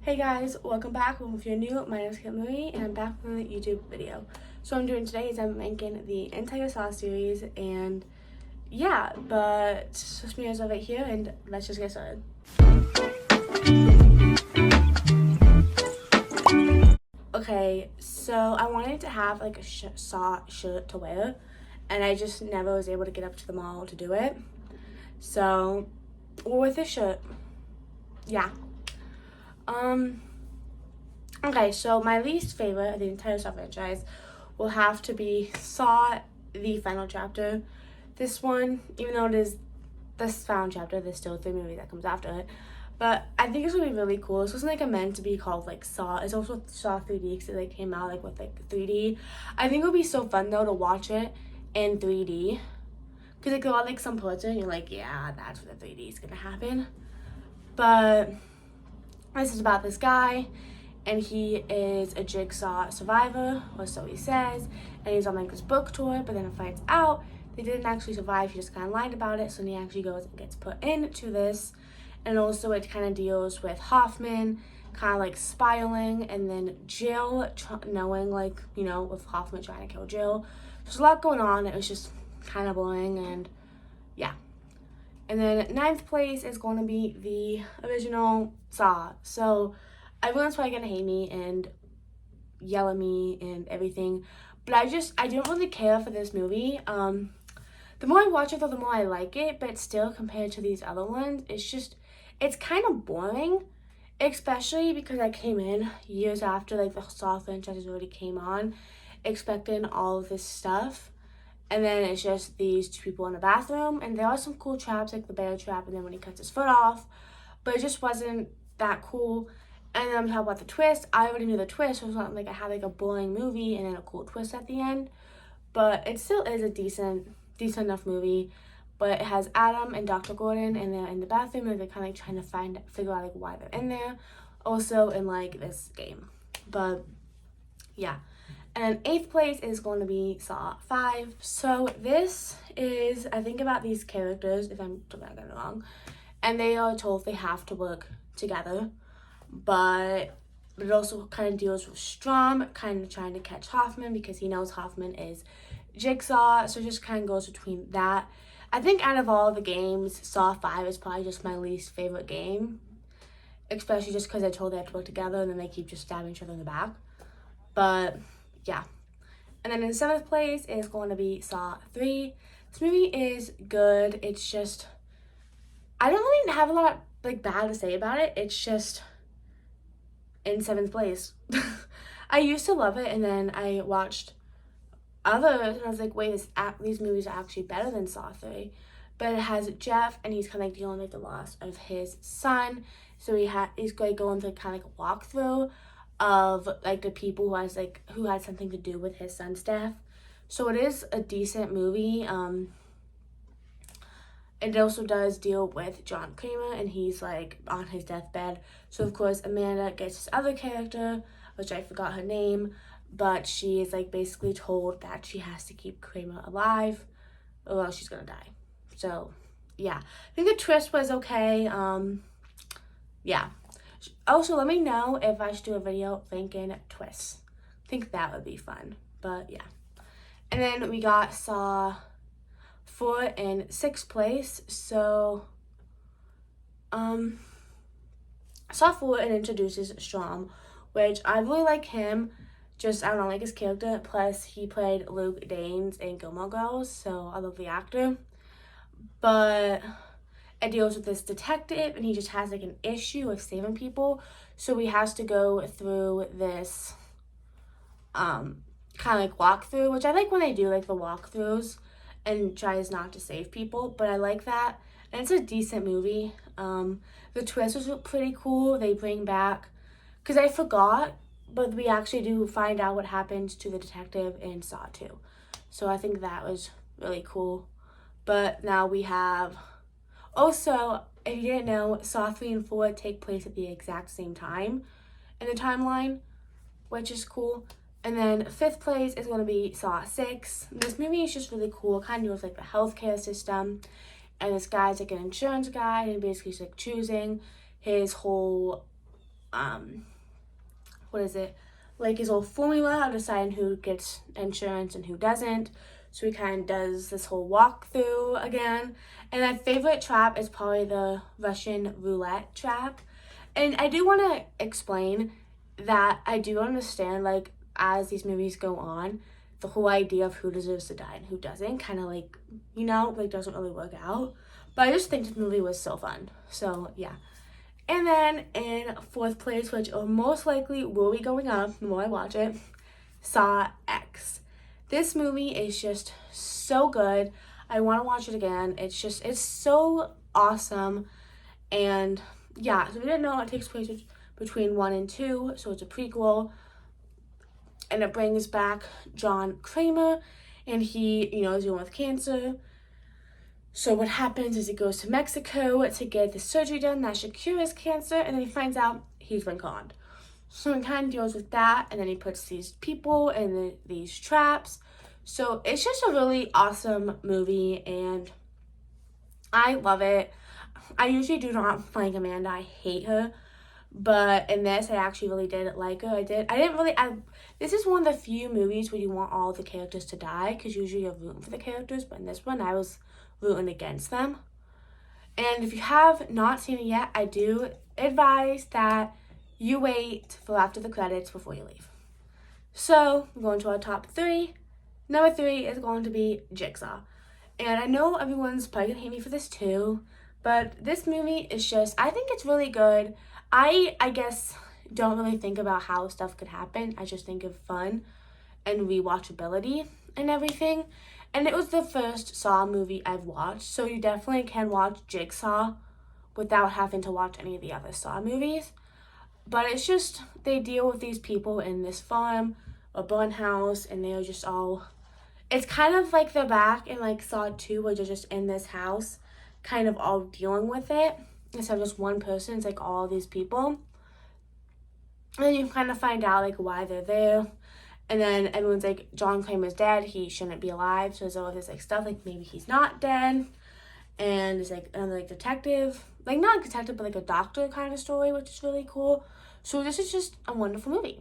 Hey guys, welcome back. If you're new, my name is Kit Marie and I'm back with another YouTube video. So what I'm doing today is I'm making the entire Saw series and yeah, but switch me over here and let's just get started. Okay, so I wanted to have like a Saw shirt to wear and I just never was able to get up to the mall to do it. So with this shirt, yeah. Okay, so my least favorite of the entire Saw franchise will have to be Saw the Final Chapter. This one, even though it is this final chapter, there's still 3 movies that comes after it. But I think it's gonna be really cool. This wasn't like meant to be called like Saw. It's also Saw 3D because it like came out like with like 3D. I think it would be so fun though to watch it in 3D. Cause like a lot like some parts and you're like, yeah, that's what the 3D is gonna happen. But this is about this guy, and he is a Jigsaw survivor, or so he says, and he's on like this book tour, but then it finds out they didn't actually survive, he just kind of lied about it, so then he actually goes and gets put into this, and also it kind of deals with Hoffman kind of like spiraling, and then Jill knowing like, you know, with Hoffman trying to kill Jill. There's a lot going on, it was just kind of boring, and yeah. And then 9th place is going to be the original Saw. So everyone's probably going to hate me and yell at me and everything. But I don't really care for this movie. The more I watch it, though, the more I like it. But still, compared to these other ones, it's kind of boring. Especially because I came in years after, like, the Saw franchise already came on, expecting all of this stuff. And then it's just these 2 people in the bathroom. And there are some cool traps, like the bear trap, and then when he cuts his foot off. But it just wasn't that cool. And then I'm talking about the twist. I already knew the twist. So it was not like I had like a boring movie and then a cool twist at the end. But it still is a decent enough movie. But it has Adam and Dr. Gordon, and they're in the bathroom, and they're kind of like trying to figure out like why they're in there. Also in like this game. But yeah. And 8th place is going to be Saw 5. So this is, I think about these characters, if I'm not getting it wrong, and they are told they have to work together, but it also kind of deals with Strom kind of trying to catch Hoffman because he knows Hoffman is Jigsaw, so it just kind of goes between that. I think out of all the games, Saw 5 is probably just my least favorite game, especially just because they're told they have to work together and then they keep just stabbing each other in the back. But yeah. And then in 7th place is going to be Saw 3. This movie is good. It's just, I don't really have a lot like bad to say about it. It's just in 7th place. I used to love it, and then I watched others and I was like, wait, these movies are actually better than Saw 3. But it has Jeff, and he's kind of like dealing with the loss of his son. So he's going to go into kind of like a walkthrough of like the people who had something to do with his son's death. So it is a decent movie. It also does deal with John Kramer, and he's like on his deathbed. So of course Amanda gets this other character, which I forgot her name, but she is like basically told that she has to keep Kramer alive or else she's gonna die. So yeah, I think the twist was okay. Yeah. Also, let me know if I should do a video ranking twists. I think that would be fun. But yeah. And then we got Saw 4 in 6th place. So Saw 4 introduces Strom, which I really like him. Just I don't know, like his character. Plus he played Luke Danes in Gilmore Girls, so I love the actor. But it deals with this detective, and he just has like an issue of saving people, so he has to go through this kind of like walkthrough, which I like when they do like the walkthroughs and tries not to save people, but I like that, and it's a decent movie. The twist was pretty cool. They bring back, because I forgot, but we actually do find out what happens to the detective in Saw 2, so I think that was really cool. But now we have, also, if you didn't know, Saw 3 and 4 take place at the exact same time in the timeline, which is cool. And then 5th place is going to be Saw 6. This movie is just really cool. It kind of deals with like the healthcare system. And this guy's like an insurance guy, and basically he's like choosing his whole what is it? Like his whole formula of deciding who gets insurance and who doesn't. So he kind of does this whole walkthrough again. And my favorite trap is probably the Russian roulette trap. And I do want to explain that I do understand, like, as these movies go on, the whole idea of who deserves to die and who doesn't kind of, like, you know, like, doesn't really work out. But I just think this movie was so fun. So, yeah. And then in fourth place, which most likely will be going up the more I watch it, Saw X. This movie is just so good. I want to watch it again. It's so awesome. And yeah, so we didn't know it takes place between 1 and 2, so it's a prequel. And it brings back John Kramer, and he, you know, is dealing with cancer. So what happens is he goes to Mexico to get the surgery done that should cure his cancer, and then he finds out he's been conned. So he kind of deals with that, and then he puts these people in these traps. So it's just a really awesome movie, and I love it. I usually do not like Amanda. I hate her. But in this, I actually really did like her. This is one of the few movies where you want all the characters to die, because usually you're rooting for the characters, but in this one, I was rooting against them. And if you have not seen it yet, I do advise that you wait for after the credits before you leave. So, we're going to our top 3. Number 3 is going to be Jigsaw. And I know everyone's probably going to hate me for this too, but this movie is just, I think it's really good. I guess, don't really think about how stuff could happen. I just think of fun and rewatchability and everything. And it was the first Saw movie I've watched, so you definitely can watch Jigsaw without having to watch any of the other Saw movies. But it's just, they deal with these people in this farm, a burn house, and they're just all, it's kind of like they're back in like Saw 2, where they're just in this house, kind of all dealing with it. Instead of just one person, it's like all these people. And then you kind of find out like why they're there. And then everyone's like, John Kramer's dead, he shouldn't be alive. So there's all this like stuff, like maybe he's not dead. And there's like another like detective, like not a detective, but like a doctor kind of story, which is really cool. So this is just a wonderful movie.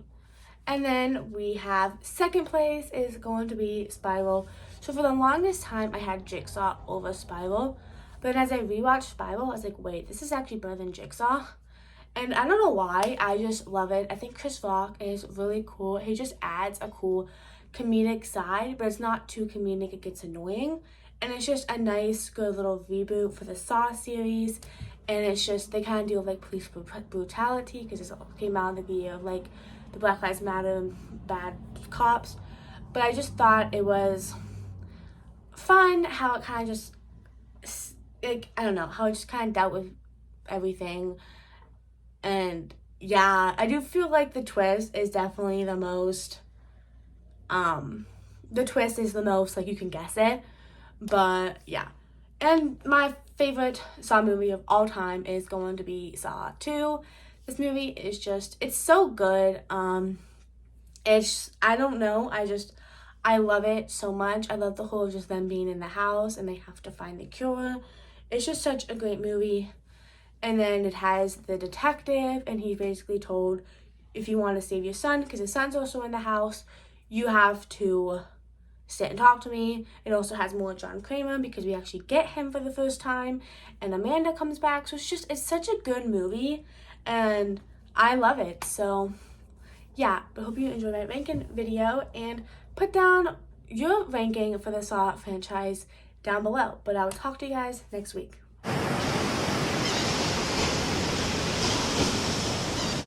And then we have second place is going to be Spiral. So for the longest time, I had Jigsaw over Spiral. But as I rewatched Spiral, I was like, wait, this is actually better than Jigsaw. And I don't know why, I just love it. I think Chris Rock is really cool. He just adds a cool comedic side, but it's not too comedic, it gets annoying. And it's just a nice, good little reboot for the Saw series. And it's just, they kind of deal with like police brutality, because this came out in the year of like the Black Lives Matter bad cops. But I just thought it was fun how it kind of just, like, I don't know, how it just kind of dealt with everything. And yeah, I do feel like the twist is definitely the most, like, you can guess it. But yeah. And my favorite Saw movie of all time is going to be Saw 2. This movie is just, it's so good. I don't know, I love it so much. I love the whole just them being in the house and they have to find the cure. It's just such a great movie. And then it has the detective, and he's basically told, if you want to save your son, because his son's also in the house, you have to sit and talk to me. It also has more John Kramer, because we actually get him for the first time, and Amanda comes back. So it's such a good movie, and I love it. So yeah, but hope you enjoyed my ranking video, and put down your ranking for the Saw franchise down below. But I will talk to you guys next week.